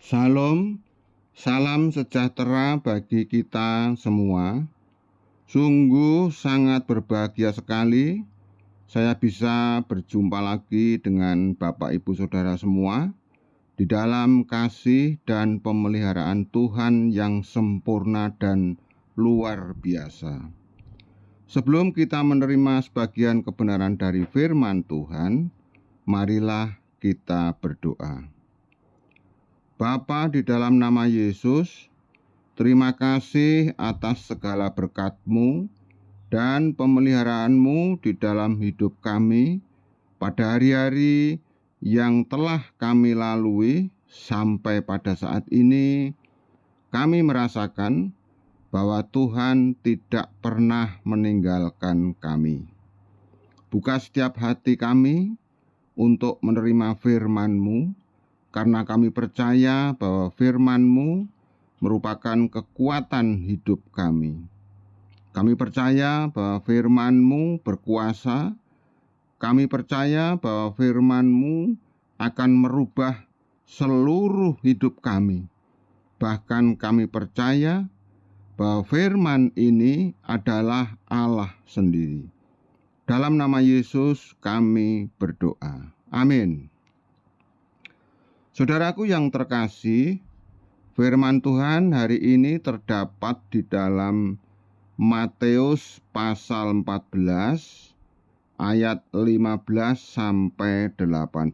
Shalom, salam sejahtera bagi kita semua. Sungguh sangat berbahagia sekali saya bisa berjumpa lagi dengan Bapak Ibu Saudara semua di dalam kasih dan pemeliharaan Tuhan yang sempurna dan luar biasa. Sebelum kita menerima sebagian kebenaran dari firman Tuhan, marilah kita berdoa. Bapa, di dalam nama Yesus, terima kasih atas segala berkat-Mu dan pemeliharaanmu di dalam hidup kami pada hari-hari yang telah kami lalui sampai pada saat ini. Kami merasakan bahwa Tuhan tidak pernah meninggalkan kami. Buka setiap hati kami untuk menerima firman-Mu, karena kami percaya bahwa firman-Mu merupakan kekuatan hidup kami. Kami percaya bahwa firman-Mu berkuasa. Kami percaya bahwa firman-Mu akan merubah seluruh hidup kami. Bahkan kami percaya bahwa firman ini adalah Allah sendiri. Dalam nama Yesus kami berdoa. Amin. Saudaraku yang terkasih, firman Tuhan hari ini terdapat di dalam Matius pasal 14 ayat 15 sampai 18.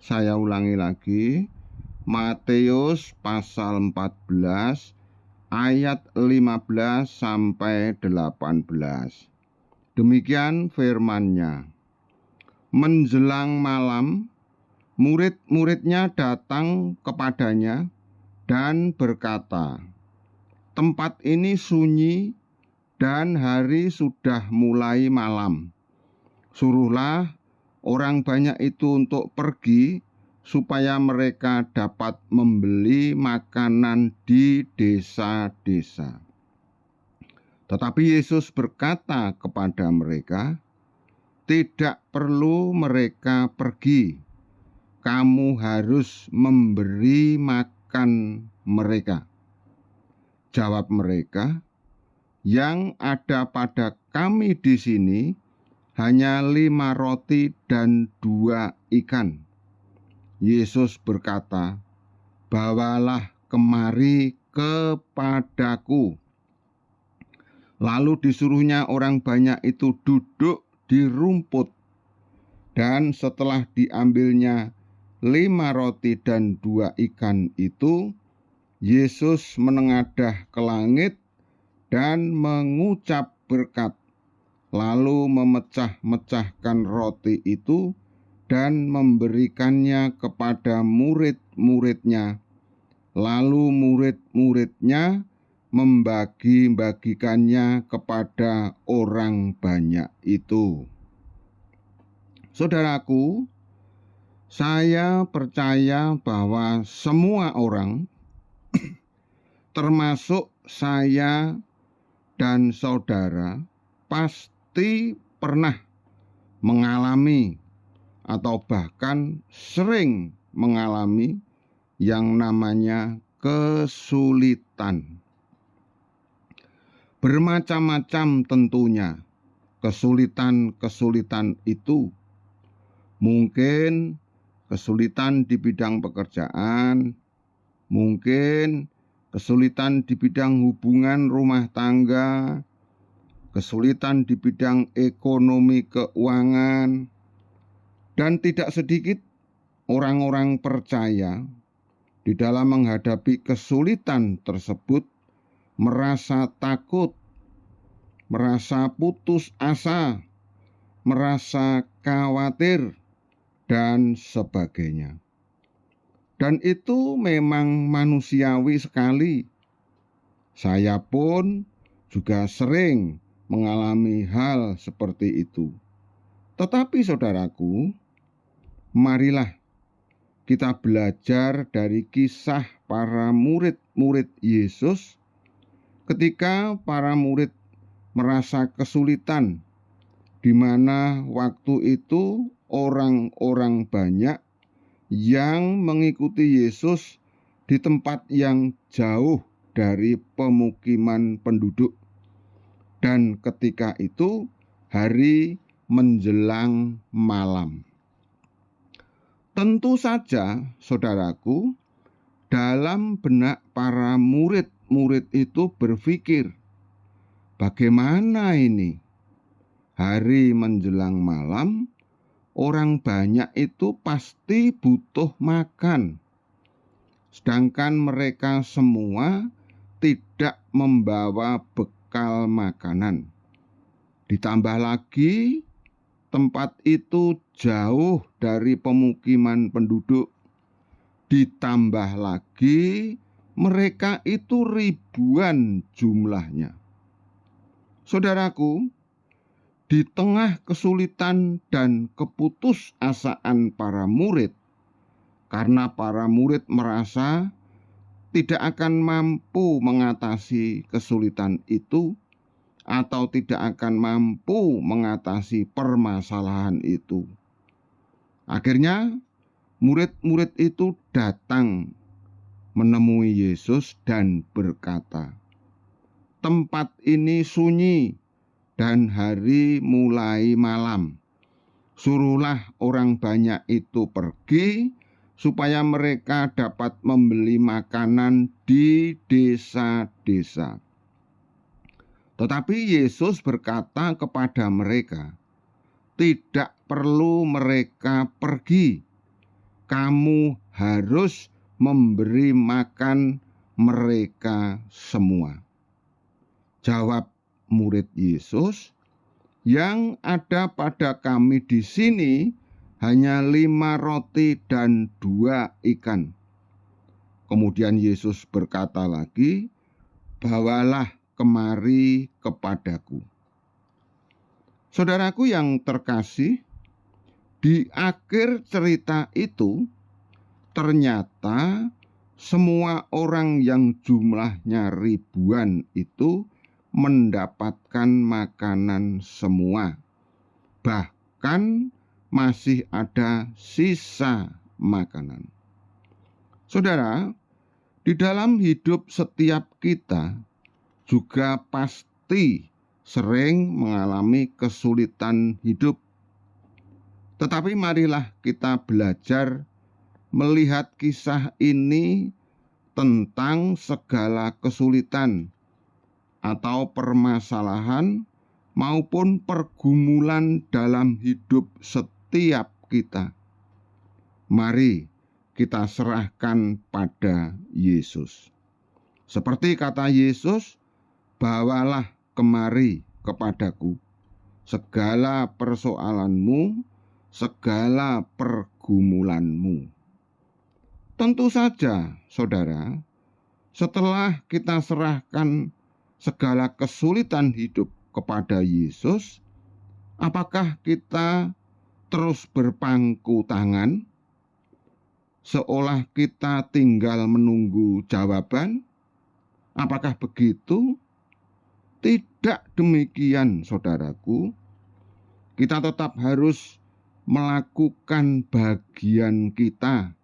Saya ulangi lagi, Matius pasal 14 ayat 15 sampai 18. Demikian firman-Nya. Menjelang malam, murid-muridnya datang kepadanya dan berkata, "Tempat ini sunyi dan hari sudah mulai malam. Suruhlah orang banyak itu untuk pergi supaya mereka dapat membeli makanan di desa-desa." Tetapi Yesus berkata kepada mereka, "Tidak perlu mereka pergi. Kamu harus memberi makan mereka." Jawab mereka, "Yang ada pada kami di sini hanya 5 roti dan 2 ikan." Yesus berkata, "Bawalah kemari kepadaku." Lalu disuruhnya orang banyak itu duduk di rumput, dan setelah diambilnya 5 roti dan 2 ikan itu, Yesus menengadah ke langit dan mengucap berkat, lalu memecah-mecahkan roti itu dan memberikannya kepada murid-muridnya. Lalu murid-muridnya membagi-bagikannya kepada orang banyak itu. Saudaraku, saya percaya bahwa semua orang, termasuk saya dan saudara, pasti pernah mengalami atau bahkan sering mengalami yang namanya kesulitan. Bermacam-macam tentunya kesulitan-kesulitan itu. Mungkin kesulitan di bidang pekerjaan, mungkin kesulitan di bidang hubungan rumah tangga, kesulitan di bidang ekonomi keuangan, dan tidak sedikit orang-orang percaya di dalam menghadapi kesulitan tersebut merasa takut, merasa putus asa, merasa khawatir, dan sebagainya. Dan itu memang manusiawi sekali. Saya pun juga sering mengalami hal seperti itu. Tetapi saudaraku, marilah kita belajar dari kisah para murid-murid Yesus ketika para murid merasa kesulitan, di mana waktu itu orang-orang banyak yang mengikuti Yesus di tempat yang jauh dari pemukiman penduduk. Dan ketika itu hari menjelang malam. Tentu saja, saudaraku, dalam benak para murid-murid itu berpikir, bagaimana ini? Hari menjelang malam, orang banyak itu pasti butuh makan. Sedangkan mereka semua tidak membawa bekal makanan. Ditambah lagi, tempat itu jauh dari pemukiman penduduk. Ditambah lagi, mereka itu ribuan jumlahnya. Saudaraku, di tengah kesulitan dan keputusasaan para murid, karena para murid merasa tidak akan mampu mengatasi kesulitan itu, atau tidak akan mampu mengatasi permasalahan itu. Akhirnya, murid-murid itu datang menemui Yesus dan berkata, "Tempat ini sunyi dan hari mulai malam. Suruhlah orang banyak itu pergi supaya mereka dapat membeli makanan di desa-desa." Tetapi Yesus berkata kepada mereka, "Tidak perlu mereka pergi. Kamu harus memberi makan mereka semua." Jawab murid Yesus, "Yang ada pada kami di sini hanya 5 roti dan 2 ikan." Kemudian Yesus berkata lagi, "Bawalah kemari kepadaku." Saudaraku yang terkasih, di akhir cerita itu ternyata semua orang yang jumlahnya ribuan itu mendapatkan makanan semua. Bahkan masih ada sisa makanan. Saudara, di dalam hidup setiap kita juga pasti sering mengalami kesulitan hidup. Tetapi marilah kita belajar melihat kisah ini tentang segala kesulitan atau permasalahan maupun pergumulan dalam hidup setiap kita. Mari kita serahkan pada Yesus. Seperti kata Yesus, "Bawalah kemari kepadaku segala persoalanmu, segala pergumulanmu." Tentu saja, saudara, setelah kita serahkan segala kesulitan hidup kepada Yesus, apakah kita terus berpangku tangan, seolah kita tinggal menunggu jawaban? Apakah begitu? Tidak demikian, saudaraku. Kita tetap harus melakukan bagian kita,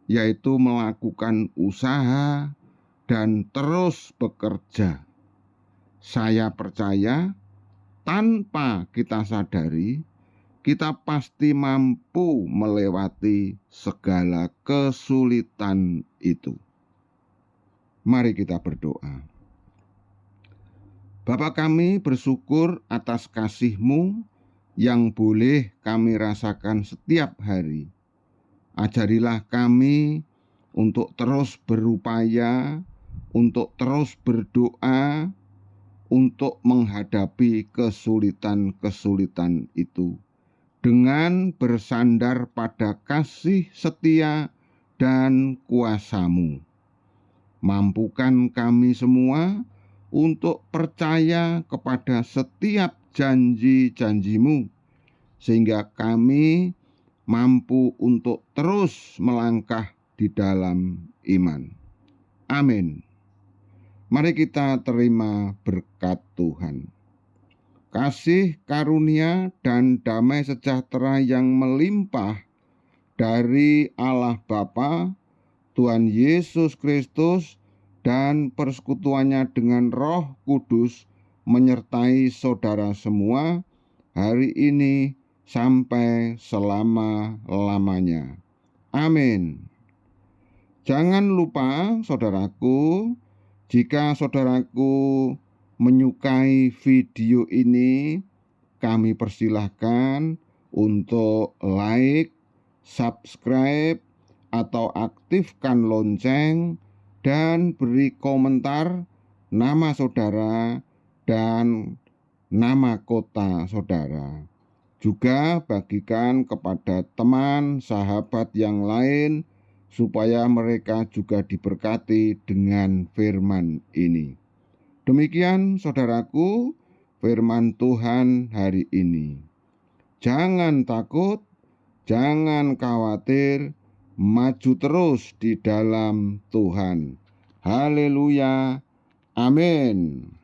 yaitu melakukan usaha dan terus bekerja. Saya percaya tanpa kita sadari, kita pasti mampu melewati segala kesulitan itu. Mari kita berdoa. Bapa kami bersyukur atas kasih-Mu yang boleh kami rasakan setiap hari. Ajarilah kami untuk terus berupaya, untuk terus berdoa, untuk menghadapi kesulitan-kesulitan itu dengan bersandar pada kasih setia dan kuasa-Mu. Mampukan kami semua untuk percaya kepada setiap janji-janji-Mu, sehingga kami mampu untuk terus melangkah di dalam iman. Amin. Mari kita terima berkat Tuhan. Kasih karunia dan damai sejahtera yang melimpah dari Allah Bapa, Tuhan Yesus Kristus, dan persekutuannya dengan Roh Kudus menyertai saudara semua hari ini sampai selama-lamanya. Amin. Jangan lupa saudaraku, jika saudaraku menyukai video ini, kami persilahkan untuk like, subscribe, atau aktifkan lonceng, dan beri komentar nama saudara dan nama kota saudara. Juga bagikan kepada teman, sahabat yang lain, supaya mereka juga diberkati dengan firman ini. Demikian saudaraku, firman Tuhan hari ini. Jangan takut, jangan khawatir, maju terus di dalam Tuhan. Haleluya. Amin.